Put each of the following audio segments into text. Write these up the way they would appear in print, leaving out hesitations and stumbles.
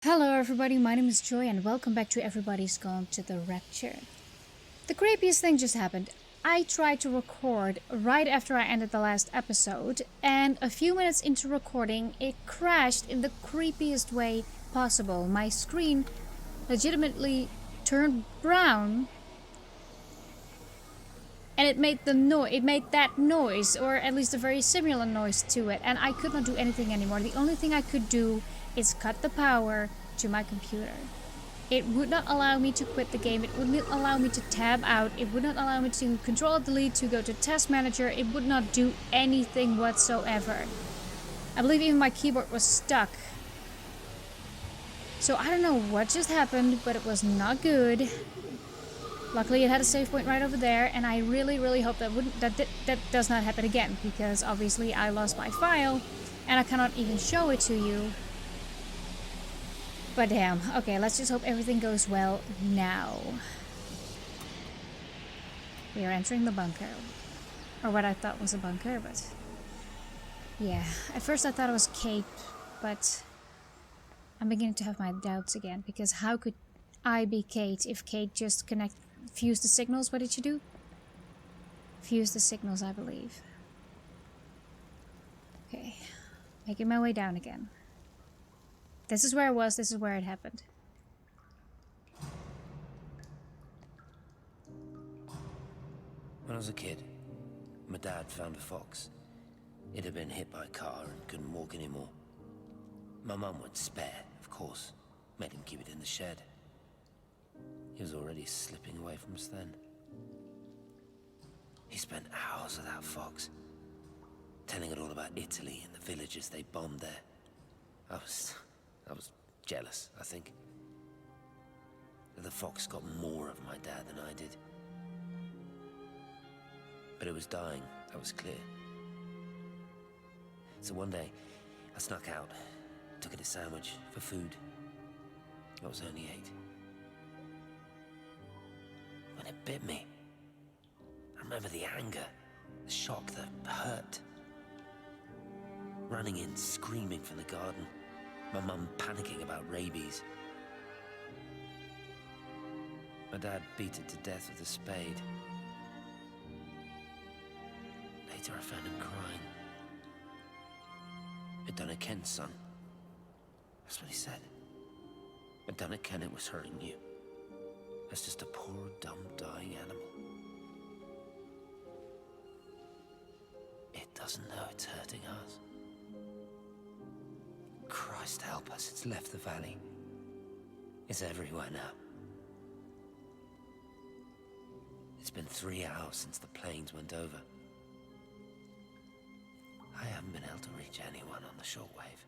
Hello everybody, my name is Joy and welcome back to Everybody's Gone to the Rapture. The creepiest thing just happened. I tried to record right after I ended the last episode, and a few minutes into recording, it crashed in the creepiest way possible. My screen legitimately turned brown, and it made that noise, or at least a very similar noise to it, and I could not do anything anymore. The only thing I could do is cut the power to my computer. It would not allow me to quit the game. It would not allow me to tab out. It would not allow me to Control-Delete to go to Task Manager. It would not do anything whatsoever. I believe even my keyboard was stuck. So I don't know what just happened, but it was not good. Luckily, it had a save point right over there, and I really hope that does not happen again, because obviously I lost my file, and I cannot even show it to you. But damn, okay, let's just hope everything goes well now. We are entering the bunker. Or what I thought was a bunker, but... yeah, at first I thought it was Kate, but... I'm beginning to have my doubts again, because how could I be Kate if Kate just fused the signals? What did you do? Fused the signals, I believe. Okay, making my way down again. This is where I was, this is where it happened. When I was a kid, my dad found a fox. It had been hit by a car and couldn't walk anymore. My mum went spare, of course, made him keep it in the shed. He was already slipping away from us then. He spent hours with that fox, telling it all about Italy and the villages they bombed there. I was jealous, I think. That the fox got more of my dad than I did. But it was dying, that was clear. So one day, I snuck out, took it a sandwich for food. I was only 8. When it bit me, I remember the anger, the shock, the hurt. Running in, screaming from the garden. My mum panicking about rabies. My dad beat it to death with a spade. Later I found him crying. I'd done it, Ken's son. That's what he said. I'd done it, Ken, it was hurting you. That's just a poor, dumb, dying animal. It doesn't know it's hurting us. Christ help us, it's left the valley. It's everywhere now. It's been 3 hours since the planes went over. I haven't been able to reach anyone on the shortwave.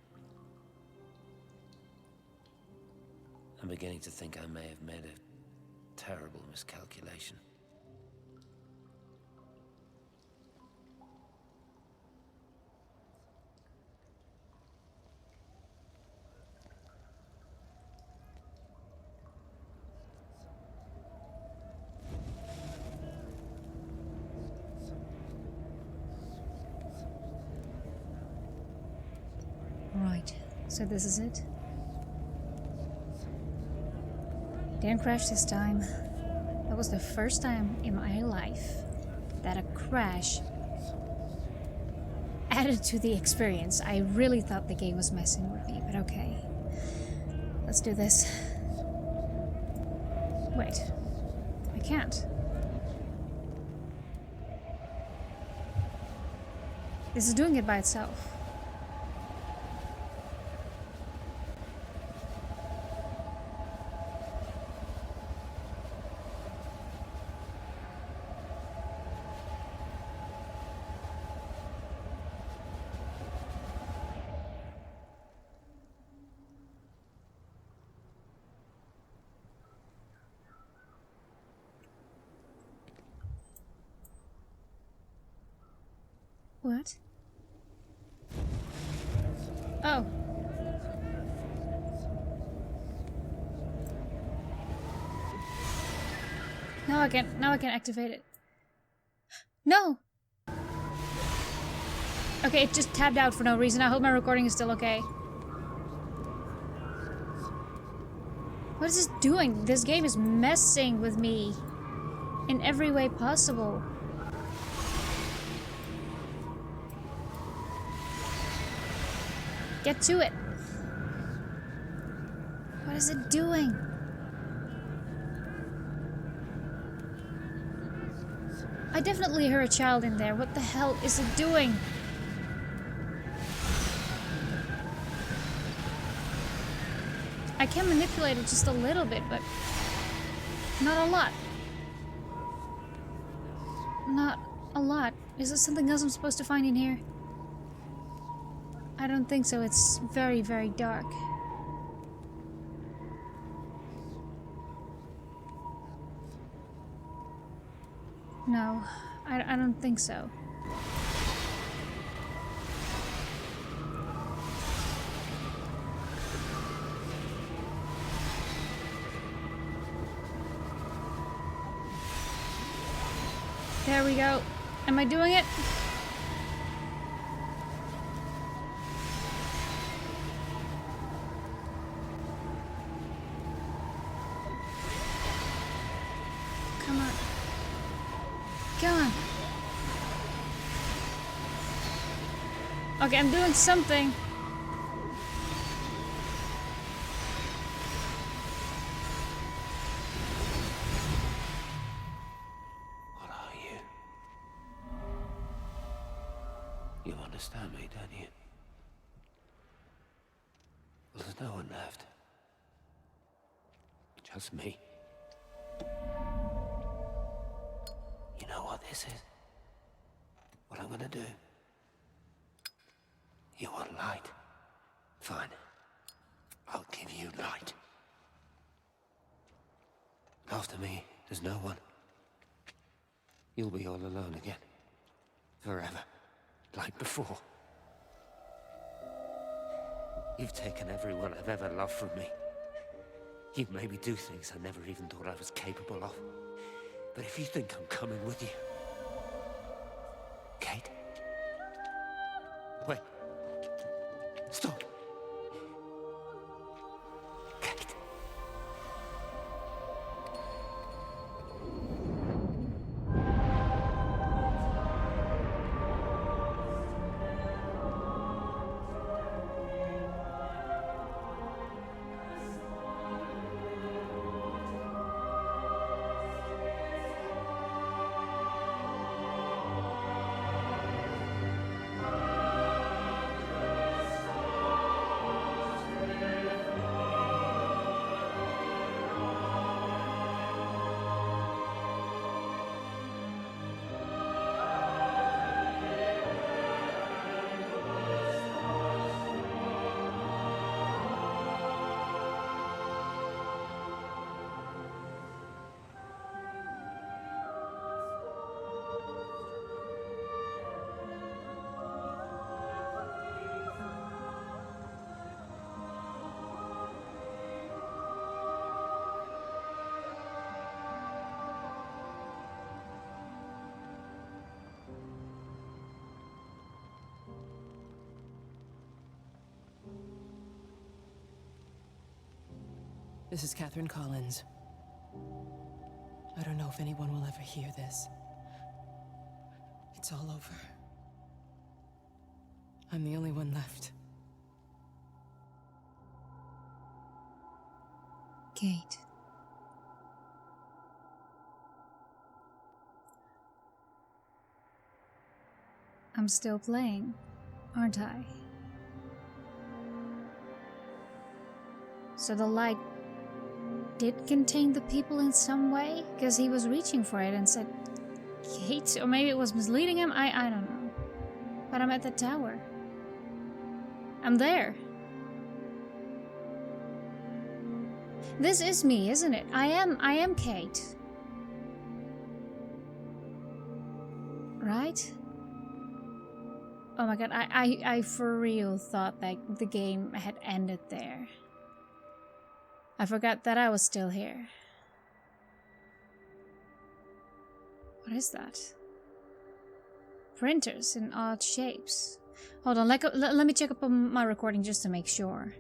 I'm beginning to think I may have made a terrible miscalculation. Right, so this is it. Didn't crash this time. That was the first time in my life that a crash added to the experience. I really thought the game was messing with me, but okay. Let's do this. Wait, I can't. This is doing it by itself. What? Oh. Now I can activate it. No! Okay, it just tabbed out for no reason. I hope my recording is still okay. What is this doing? This game is messing with me in every way possible. Get to it. What is it doing? I definitely hear a child in there. What the hell is it doing? I can manipulate it just a little bit, but not a lot. Not a lot. Is there something else I'm supposed to find in here? I don't think so. It's very, very dark. No, I don't think so. There we go. Am I doing it? Come on. Come on. Okay, I'm doing something. What are you? You understand me, don't you? Well, there's no one left. Just me. You know what this is? What I'm gonna do? You want light? Fine. I'll give you light. After me, there's no one. You'll be all alone again. Forever. Like before. You've taken everyone I've ever loved from me. You've made me do things I never even thought I was capable of. But if you think I'm coming with you... Kate? Wait. Stop. Kate. This is Catherine Collins. I don't know if anyone will ever hear this. It's all over. I'm the only one left. Kate. I'm still playing, aren't I? So the light did contain the people in some way? Because he was reaching for it and said, Kate? Or maybe it was misleading him? I don't know. But I'm at the tower. I'm there. This is me, isn't it? I am Kate. Right? Oh my god, I for real thought that the game had ended there. I forgot that I was still here. What is that? Printers in odd shapes. Hold on, let me check up on my recording just to make sure.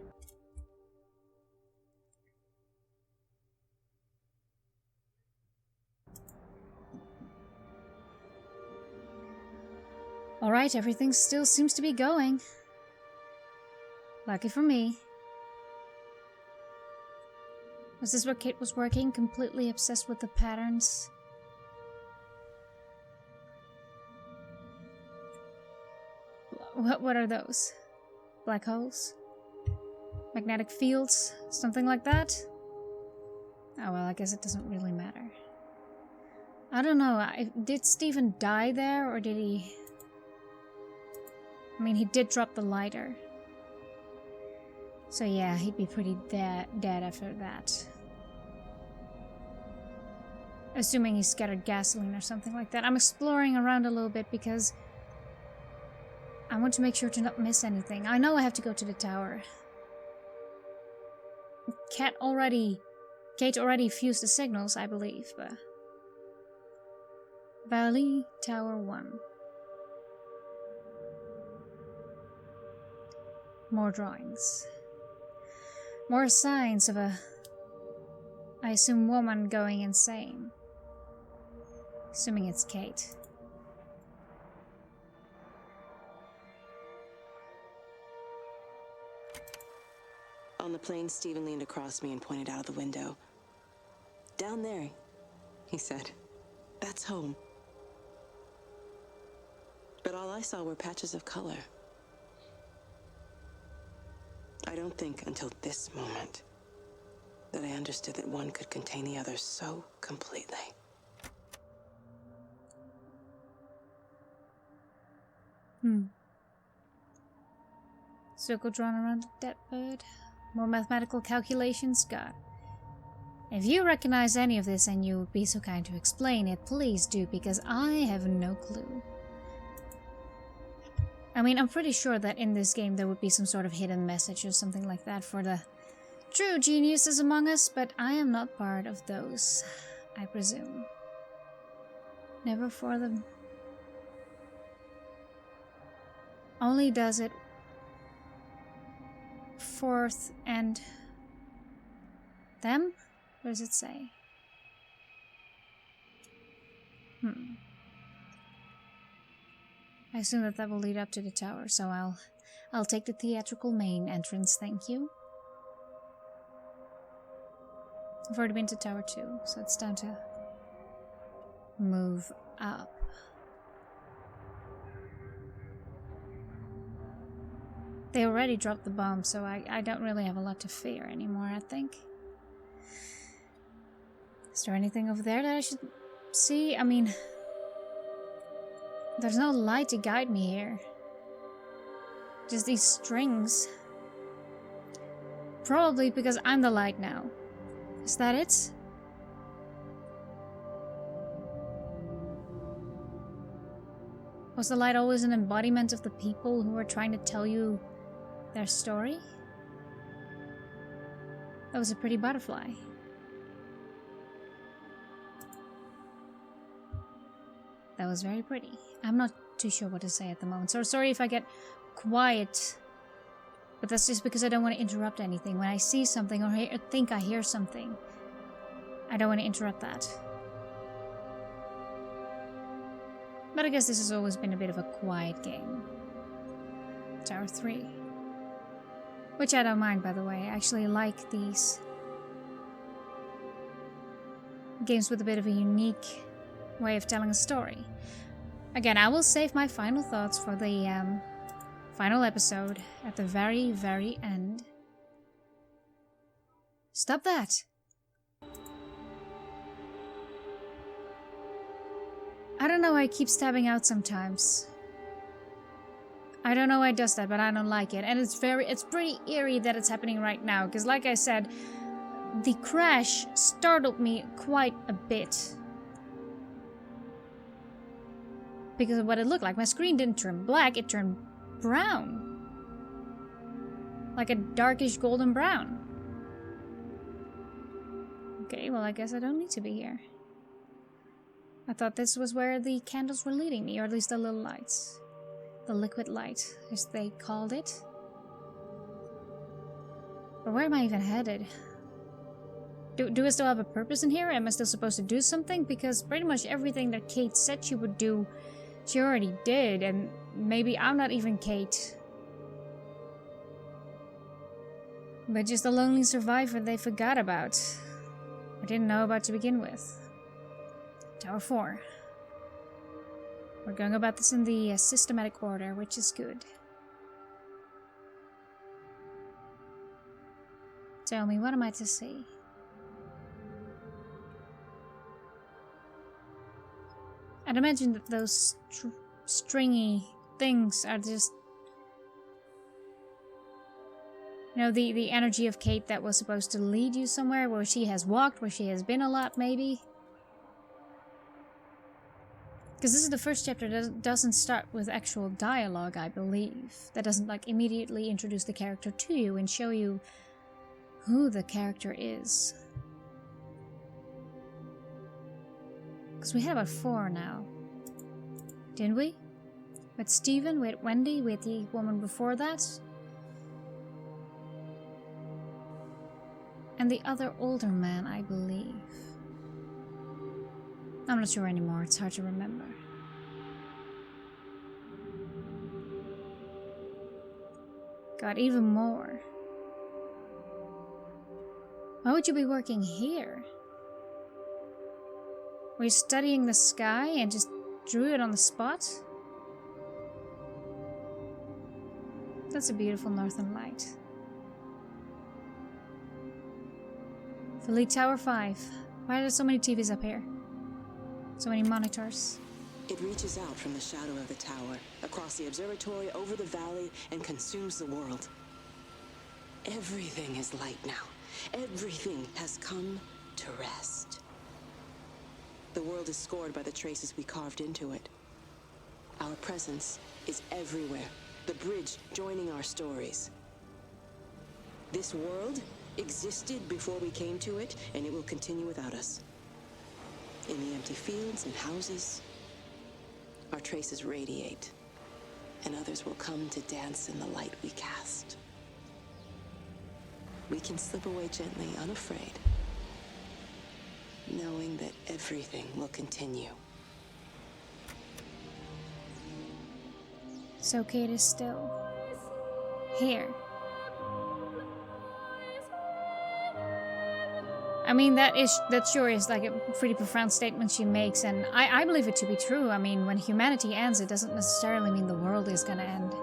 Alright, everything still seems to be going. Lucky for me. Was this where Kate was working? Completely obsessed with the patterns? What are those? Black holes? Magnetic fields? Something like that? Oh well, I guess it doesn't really matter. I don't know, did Stephen die there, or did he... I mean, he did drop the lighter. So yeah, he'd be pretty dead after that. Assuming he scattered gasoline or something like that. I'm exploring around a little bit because I want to make sure to not miss anything. I know I have to go to the tower. Kate already fused the signals, I believe, but... Valley Tower 1. More drawings. More signs of a, I assume, woman going insane. Assuming it's Kate. On the plane, Stephen leaned across me and pointed out the window. Down there, he said. That's home. But all I saw were patches of color. I don't think until this moment that I understood that one could contain the other so completely. Circle drawn around a dead bird. More mathematical calculations? God. If you recognize any of this and you would be so kind to explain it, please do, because I have no clue. I mean, I'm pretty sure that in this game there would be some sort of hidden message or something like that for the true geniuses among us, but I am not part of those, I presume. Never for them. Only does it fourth and them? What does it say? I assume that will lead up to the tower, so I'll take the theatrical main entrance, thank you. I've already been to Tower 2, so it's time to move up. They already dropped the bomb, so I don't really have a lot to fear anymore, I think. Is there anything over there that I should see? I mean, there's no light to guide me here. Just these strings. Probably because I'm the light now. Is that it? Was the light always an embodiment of the people who were trying to tell you their story? That was a pretty butterfly. That was very pretty. I'm not too sure what to say at the moment, so sorry if I get quiet. But that's just because I don't want to interrupt anything. When I see something or think I hear something, I don't want to interrupt that. But I guess this has always been a bit of a quiet game. Tower 3. Which I don't mind, by the way. I actually like these games with a bit of a unique way of telling a story. Again, I will save my final thoughts for the final episode at the very, very end. Stop that! I don't know why it keeps tabbing out sometimes. I don't know why it does that, but I don't like it. And it's pretty eerie that it's happening right now, because like I said, the crash startled me quite a bit. Because of what it looked like. My screen didn't turn black, it turned brown. Like a darkish golden brown. Okay, well I guess I don't need to be here. I thought this was where the candles were leading me, or at least the little lights. The liquid light, as they called it. But where am I even headed? Do I still have a purpose in here? Am I still supposed to do something? Because pretty much everything that Kate said she would do She already did, and maybe I'm not even Kate. But just a lonely survivor they forgot about. I didn't know about to begin with. Tower 4. We're going about this in the systematic order, which is good. Tell me, what am I to see? I'd imagine that those stringy things are just... You know, the energy of Kate that was supposed to lead you somewhere, where she has walked, where she has been a lot, maybe? Because this is the first chapter that doesn't start with actual dialogue, I believe. That doesn't, like, immediately introduce the character to you and show you who the character is. Because we have a 4 now. Didn't we? With Steven, with Wendy, with the woman before that. And the other older man, I believe. I'm not sure anymore, it's hard to remember. God, even more. Why would you be working here? Were you studying the sky and just drew it on the spot? That's a beautiful northern light. Philly Tower 5. Why are there so many TVs up here? So many monitors. It reaches out from the shadow of the tower, across the observatory, over the valley, and consumes the world. Everything is light now. Everything has come to rest. The world is scored by the traces we carved into it. Our presence is everywhere, the bridge joining our stories. This world existed before we came to it, and it will continue without us. In the empty fields and houses, our traces radiate, and others will come to dance in the light we cast. We can slip away gently, unafraid, knowing that everything will continue. So Kate is still here. I mean, that sure is like a pretty profound statement she makes, and I believe it to be true. I mean, when humanity ends, it doesn't necessarily mean the world is gonna end.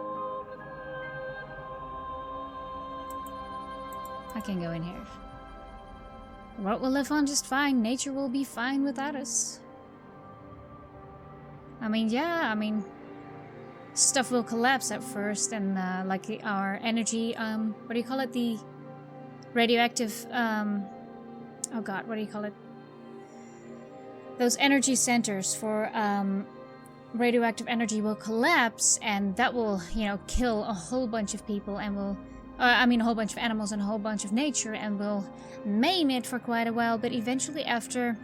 I can go in here. The world will live on just fine. Nature will be fine without us. I mean, yeah, stuff will collapse at first, and like our energy, what do you call it? The radioactive, oh god, what do you call it? Those energy centers for radioactive energy will collapse, and that will, you know, kill a whole bunch of people, and will, a whole bunch of animals and a whole bunch of nature, and will maim it for quite a while. But eventually, after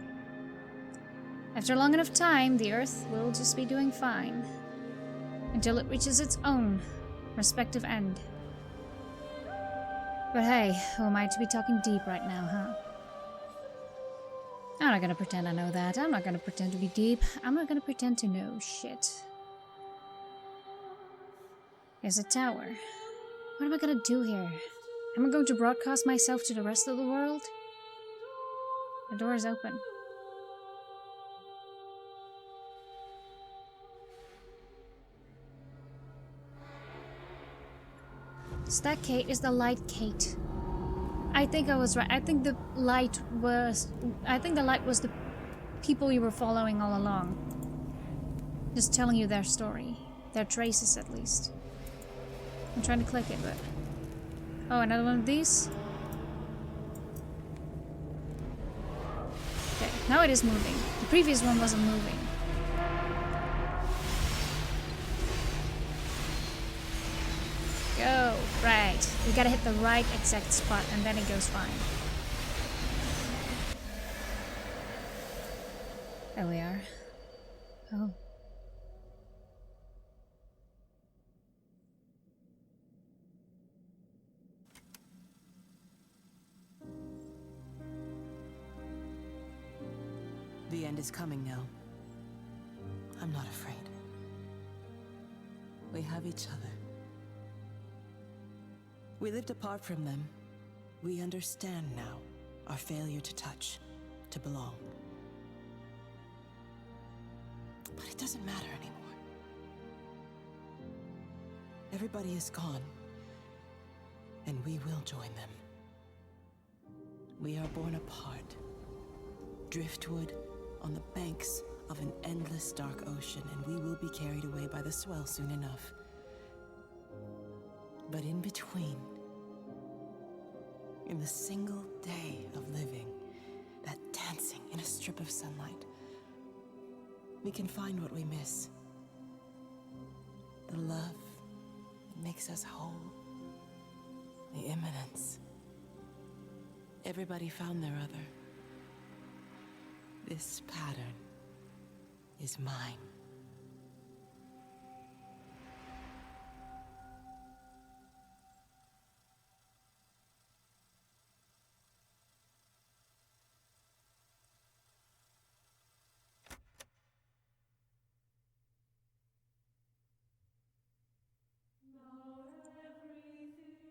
long enough time, the Earth will just be doing fine until it reaches its own respective end. But hey, who am I to be talking deep right now, huh? I'm not gonna pretend I know that. I'm not gonna pretend to be deep. I'm not gonna pretend to know shit. There's a tower. What am I gonna do here? Am I going to broadcast myself to the rest of the world? The door is open. Is that Kate? Is the light Kate? I think I was right. I think the light was the people you were following all along. Just telling you their story. Their traces, at least. I'm trying to click it, but... Oh, another one of these? Okay, now it is moving. The previous one wasn't moving. Go! Right. We gotta hit the right exact spot, and then it goes fine. There we are. Oh. The end is coming now. I'm not afraid. we have each other. We lived apart from them. We understand now our failure to touch, to belong. But it doesn't matter anymore. Everybody is gone, and we will join them. We are born apart, driftwood on the banks of an endless dark ocean, and we will be carried away by the swell soon enough. But in between, in the single day of living, that dancing in a strip of sunlight, we can find what we miss. The love that makes us whole. The imminence. Everybody found their other. This pattern is mine.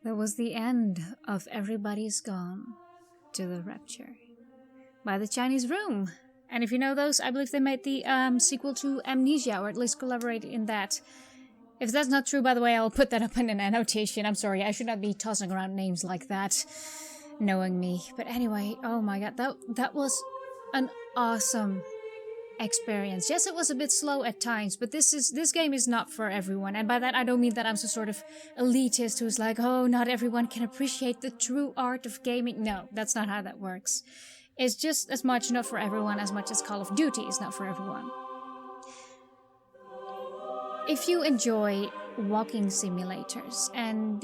That was the end of Everybody's Gone to the Rapture by the Chinese Room. And if you know those, I believe they made the sequel to Amnesia, or at least collaborated in that. If that's not true, by the way, I'll put that up in an annotation. I'm sorry, I should not be tossing around names like that, knowing me. But anyway, oh my god, that was an awesome experience. Yes, it was a bit slow at times, but this game is not for everyone. And by that, I don't mean that I'm some sort of elitist who's like, oh, not everyone can appreciate the true art of gaming. No, that's not how that works. It's just as much not for everyone as much as Call of Duty is not for everyone. If you enjoy walking simulators and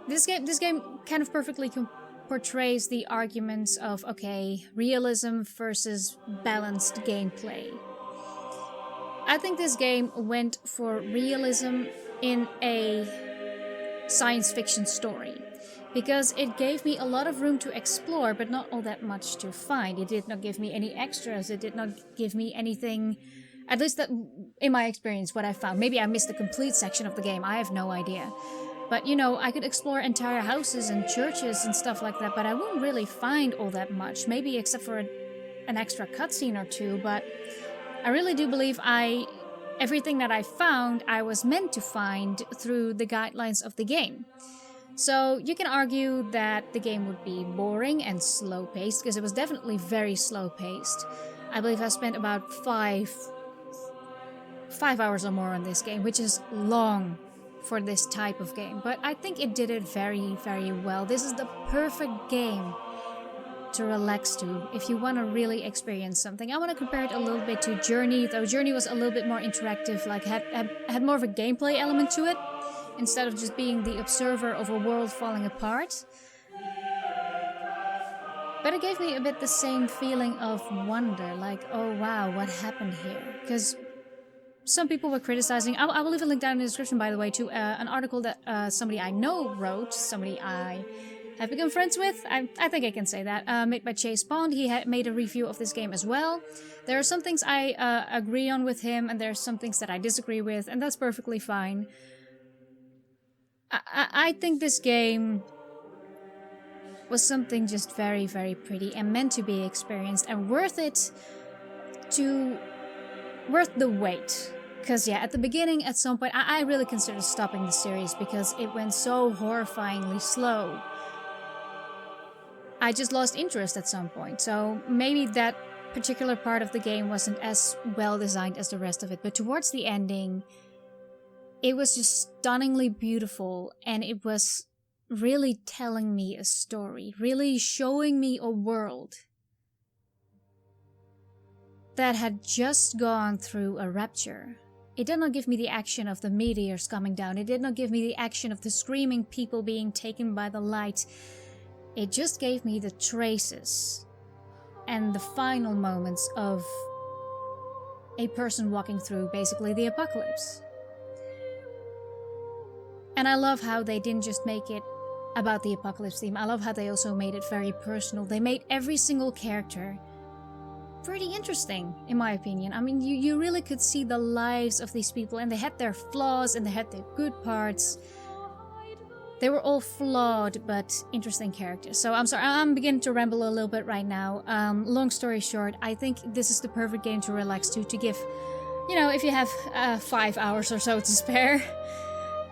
this game kind of perfectly portrays the arguments of, okay, realism versus balanced gameplay. I think this game went for realism in a science fiction story, because it gave me a lot of room to explore, but not all that much to find. It did not give me any extras, it did not give me anything, at least that, in my experience, what I found. Maybe I missed a complete section of the game, I have no idea. But, you know, I could explore entire houses and churches and stuff like that, but I wouldn't really find all that much, maybe except for an extra cutscene or two, but I really do believe everything that I found, I was meant to find through the guidelines of the game. So you can argue that the game would be boring and slow-paced, because it was definitely very slow-paced. I believe I spent about 5 hours or more on this game, which is long for this type of game, but I think it did it very, very well. This is the perfect game to relax to if you want to really experience something. I want to compare it a little bit to Journey, though Journey was a little bit more interactive, like had more of a gameplay element to it, instead of just being the observer of a world falling apart. But it gave me a bit the same feeling of wonder, like, oh wow, what happened here? Because some people were criticizing, I will leave a link down in the description, by the way, to an article that somebody I know wrote, somebody I have become friends with, I think I can say that, made by Chase Bond. He had made a review of this game as well. There are some things I agree on with him, and there are some things that I disagree with, and that's perfectly fine. I think this game was something just very, very pretty and meant to be experienced and worth the wait. Because yeah, at the beginning, at some point, I really considered stopping the series because it went so horrifyingly slow. I just lost interest at some point, so maybe that particular part of the game wasn't as well designed as the rest of it, but towards the ending, it was just stunningly beautiful, and it was really telling me a story, really showing me a world that had just gone through a rapture. It did not give me the action of the meteors coming down. It did not give me the action of the screaming people being taken by the light. It just gave me the traces and the final moments of a person walking through basically the apocalypse. And I love how they didn't just make it about the apocalypse theme. I love how they also made it very personal. They made every single character pretty interesting, in my opinion. I mean, you really could see the lives of these people, and they had their flaws and they had their good parts. They were all flawed but interesting characters. So I'm sorry, I'm beginning to ramble a little bit right now. Long story short, I think this is the perfect game to relax to give, you know, if you have 5 hours or so to spare.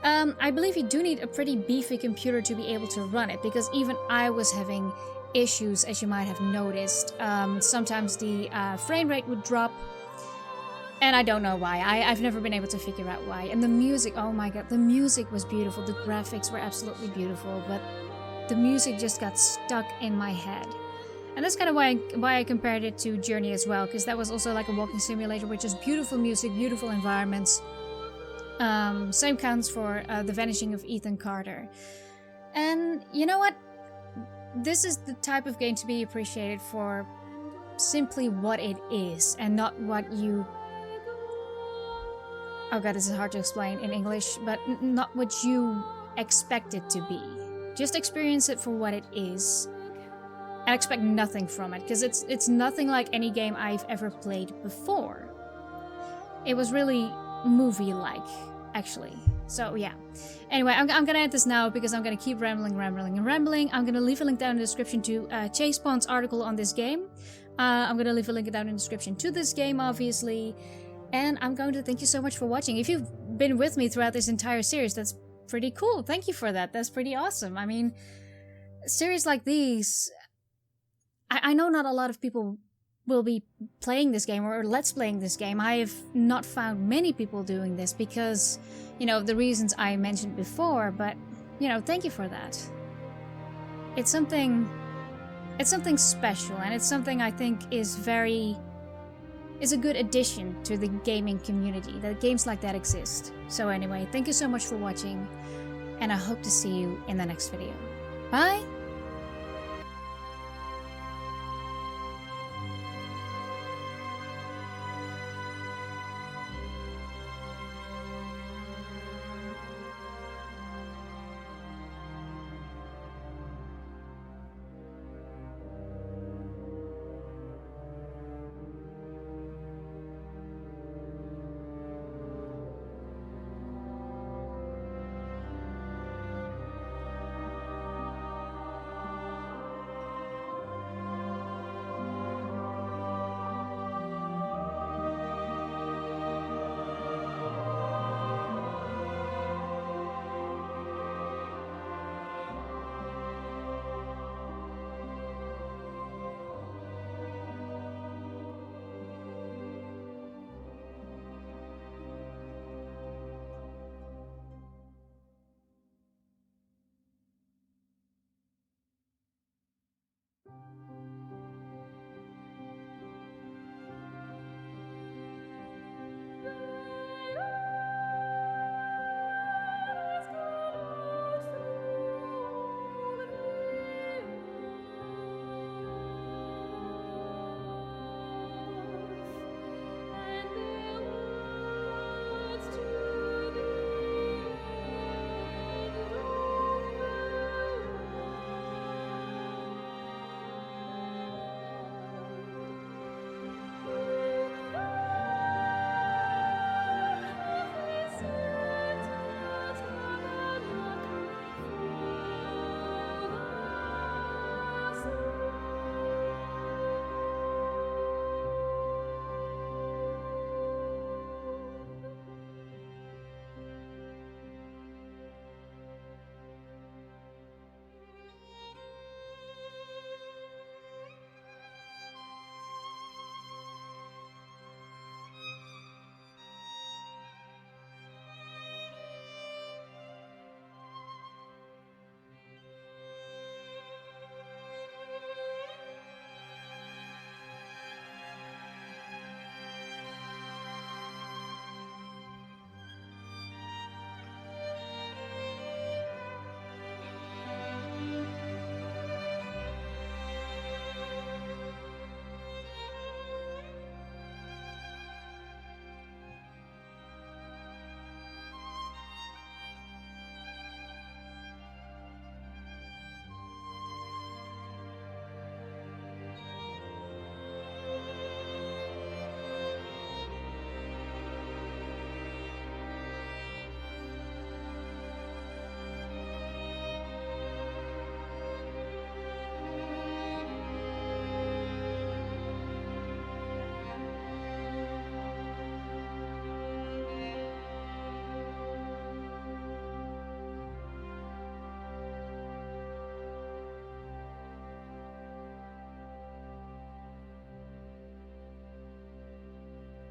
I believe you do need a pretty beefy computer to be able to run it, because even I was having issues, as you might have noticed. Sometimes the frame rate would drop, and I don't know why. I've never been able to figure out why. And the music, oh my god, the music was beautiful. The graphics were absolutely beautiful, but the music just got stuck in my head. And that's kind of why I compared it to Journey as well, because that was also like a walking simulator with just beautiful music, beautiful environments. Same counts for The Vanishing of Ethan Carter. And you know what? This is the type of game to be appreciated for simply what it is, and not what you... Oh god, this is hard to explain in English, but not what you expect it to be. Just experience it for what it is, and expect nothing from it, because it's nothing like any game I've ever played before. It was really movie-like, actually. So yeah. Anyway, I'm gonna end this now because I'm gonna keep rambling. I'm gonna leave a link down in the description to Chase Pond's article on this game. I'm gonna leave a link down in the description to this game, obviously. And I'm going to thank you so much for watching. If you've been with me throughout this entire series, that's pretty cool. Thank you for that. That's pretty awesome. I mean, series like these, I know not a lot of people will be playing this game or let's playing this game. I have not found many people doing this because, you know, the reasons I mentioned before, but, you know, thank you for that. It's something special, and it's something I think is a good addition to the gaming community, that games like that exist. So anyway, thank you so much for watching, and I hope to see you in the next video. Bye!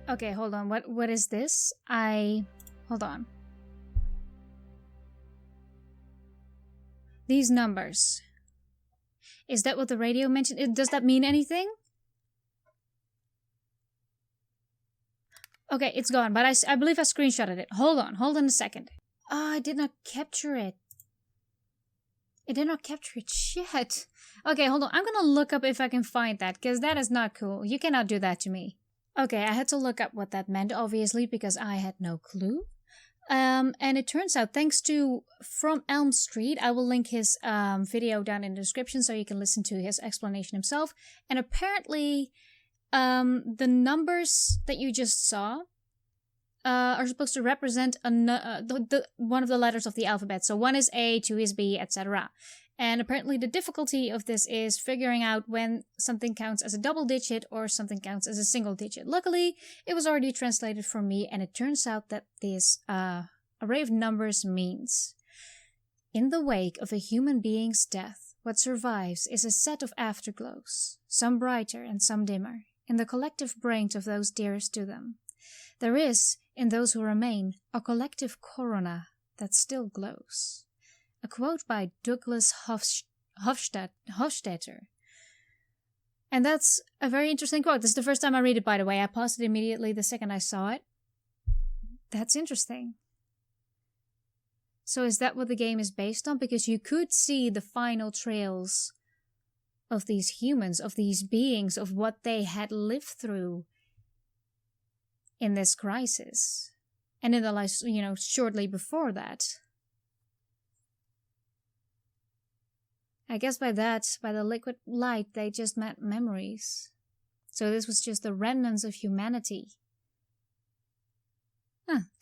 Okay, hold on. What is this? Hold on. These numbers. Is that what the radio mentioned? Does that mean anything? Okay, it's gone, but I believe I screenshotted it. Hold on a second. Oh, I did not capture it. I did not capture it. Shit. Okay, hold on. I'm gonna look up if I can find that, because that is not cool. You cannot do that to me. Okay, I had to look up what that meant, obviously, because I had no clue. And it turns out, thanks to From Elm Street, I will link his video down in the description so you can listen to his explanation himself. And apparently, the numbers that you just saw are supposed to represent one of the letters of the alphabet. So 1 is A, 2 is B, etc. And apparently the difficulty of this is figuring out when something counts as a double digit or something counts as a single digit. Luckily, it was already translated for me, and it turns out that this array of numbers means: in the wake of a human being's death, what survives is a set of afterglows, some brighter and some dimmer, in the collective brains of those dearest to them. There is, in those who remain, a collective corona that still glows. A quote by Douglas Hofstadter. And that's a very interesting quote. This is the first time I read it, by the way. I paused it immediately the second I saw it. That's interesting. So is that what the game is based on? Because you could see the final trails of these humans, of these beings, of what they had lived through in this crisis. And in the lives, shortly before that. I guess by the liquid light, they just meant memories. So this was just the remnants of humanity.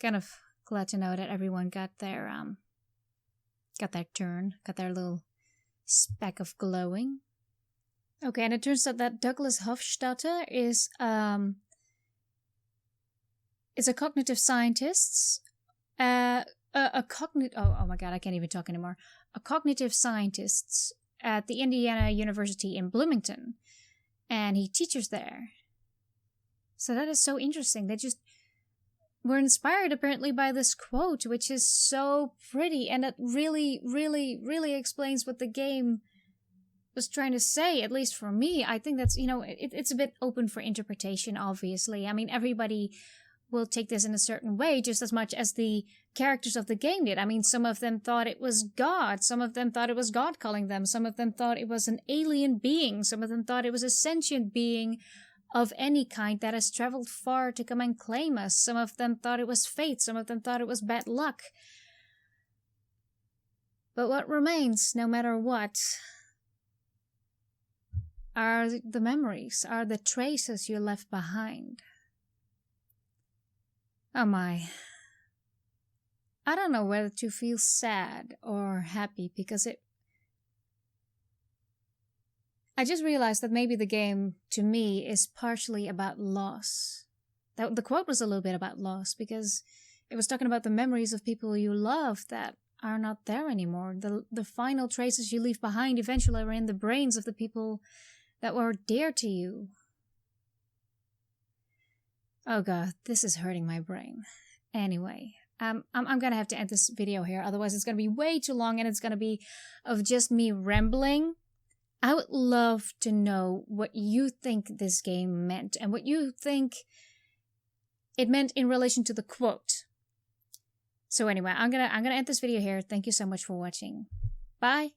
Kind of glad to know that everyone got their turn, got their little speck of glowing. Okay, and it turns out that Douglas Hofstadter is a cognitive scientist. Oh my god, I can't even talk anymore. A cognitive scientist at the Indiana University in Bloomington, and he teaches there. So that is so interesting. They just were inspired apparently by this quote, which is so pretty, and it really, really, really explains what the game was trying to say, at least for me. I think that's, it's a bit open for interpretation, obviously. I mean, everybody will take this in a certain way just as much as the characters of the game did. I mean, some of them thought it was God. Some of them thought it was God calling them. Some of them thought it was an alien being. Some of them thought it was a sentient being of any kind that has traveled far to come and claim us. Some of them thought it was fate. Some of them thought it was bad luck. But what remains, no matter what, are the memories, are the traces you left behind. Oh my. I don't know whether to feel sad or happy, because I just realized that maybe the game, to me, is partially about loss. The quote was a little bit about loss, because it was talking about the memories of people you love that are not there anymore. The final traces you leave behind eventually are in the brains of the people that were dear to you. Oh god, this is hurting my brain. Anyway, I'm gonna have to end this video here, otherwise it's gonna be way too long and it's gonna be of just me rambling. I would love to know what you think this game meant and what you think it meant in relation to the quote. So anyway, I'm gonna end this video here. Thank you so much for watching. Bye!